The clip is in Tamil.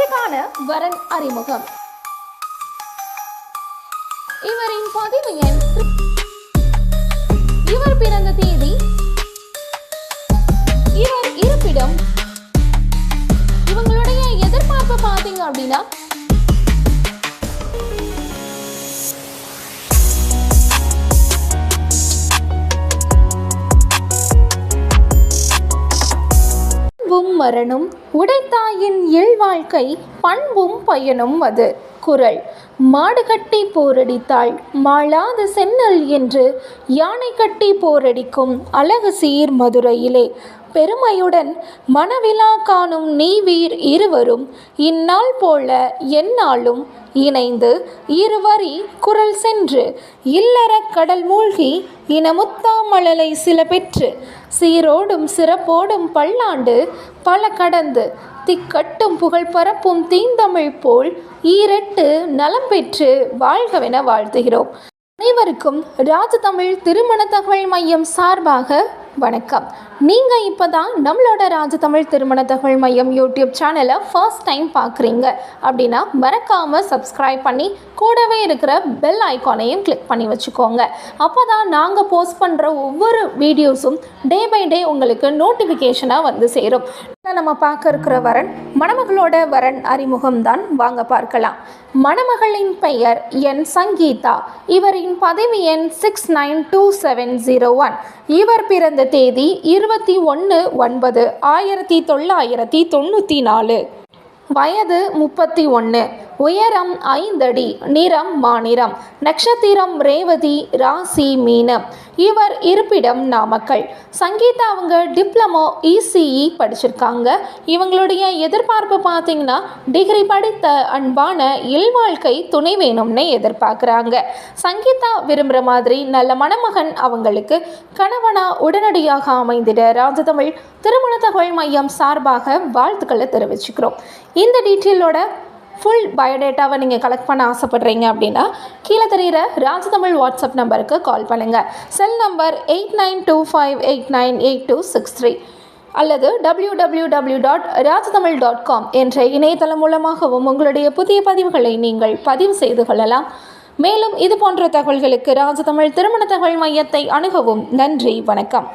இன்றைக்கான வரன் அறிமுகம். இவரின் பதிவு எண், இவர் பிறந்த தேதி, இவர் இருப்பிடம், இவங்களுடைய எதிர்பார்ப்பு பார்த்தீங்க அப்படின்னா மரணும் உடைத்தாயின் இல்வாழ்க்கை பண்பும் பயனும் அது. குறள். மாடு கட்டி போரடித்தாள் மாளாது சென்னல் என்று யானை கட்டி போரடிக்கும் அழகு சீர் மதுரையிலே. பெருமையுடன் மனவிழா காணும் நீவீர் இருவரும் இந்நாள் போல எந்நாளும் இணைந்து இருவரி குரல் சென்று இல்லற கடல் மூழ்கி இனமுத்தாமழலை சில பெற்று சீரோடும் சிறப்போடும் பல்லாண்டு பல கடந்து திக்கட்டும் புகழ் பரப்பும் தீந்தமிழ் போல் ஈரெட்டு நலம் பெற்று வாழ்கவென வாழ்த்துகிறோம். அனைவருக்கும் ராஜதமிழ் திருமண தகவல் மையம் சார்பாக வணக்கம். நீங்கள் இப்போ தான் நம்மளோட ராஜதமிழ் திருமண தகவல் மையம் யூடியூப் சேனலை ஃபர்ஸ்ட் டைம் பார்க்குறீங்க அப்படின்னா மறக்காமல் சப்ஸ்கிரைப் பண்ணி கூடவே இருக்கிற பெல் ஐக்கானையும் கிளிக் பண்ணி வச்சுக்கோங்க. அப்போ தான் நாங்கள் போஸ்ட் பண்ணுற ஒவ்வொரு வீடியோஸும் டே பை டே உங்களுக்கு நோட்டிஃபிகேஷனாக வந்து சேரும். நம்ம பார்க்க இருக்கிற வரன் மணமகளோட வரன் அறிமுகம் தான், வாங்க பார்க்கலாம். மணமகளின் பெயர் என் சங்கீதா. இவரின் பதவி எண் 692701. இவர் பிறந்த தேதி 21/9/1994. வயது 31. உயரம் 5 அடி. நிறம் மாநிறம். நட்சத்திரம் ரேவதி. ராசி மீனம். இவர் இருப்பிடம் நாமக்கல். சங்கீதா அவங்க டிப்ளமோ இசிஇ படிச்சிருக்காங்க. இவங்களுடைய எதிர்பார்ப்பு பார்த்தீங்கன்னா டிகிரி படித்த அன்பான இல்வாழ்க்கை துணை வேணும்னு எதிர்பார்க்குறாங்க. சங்கீதா விரும்புகிற மாதிரி நல்ல மணமகன் அவங்களுக்கு கணவனா உடனடியாக அமைந்திட ராஜதமிழ் திருமண தகவல் மையம் சார்பாக வாழ்த்துக்களை தெரிவிச்சுக்கிறோம். இந்த டீட்டெயிலோட ஃபுல் பயோடேட்டாவை நீங்கள் கலெக்ட் பண்ண ஆசைப்படுறீங்க அப்படின்னா கீழே தெரிகிற ராஜதமிழ் வாட்ஸ்அப் நம்பருக்கு கால் பண்ணுங்கள். செல் நம்பர் 8925898263 அல்லது www.rajathamil.com என்ற இணையதளம் மூலமாகவும் உங்களுடைய புதிய பதிவுகளை நீங்கள் பதிவு செய்து கொள்ளலாம். மேலும் இது போன்ற தகவல்களுக்கு ராஜதமிழ் திருமண தகவல் மையத்தை அணுகவும். நன்றி, வணக்கம்.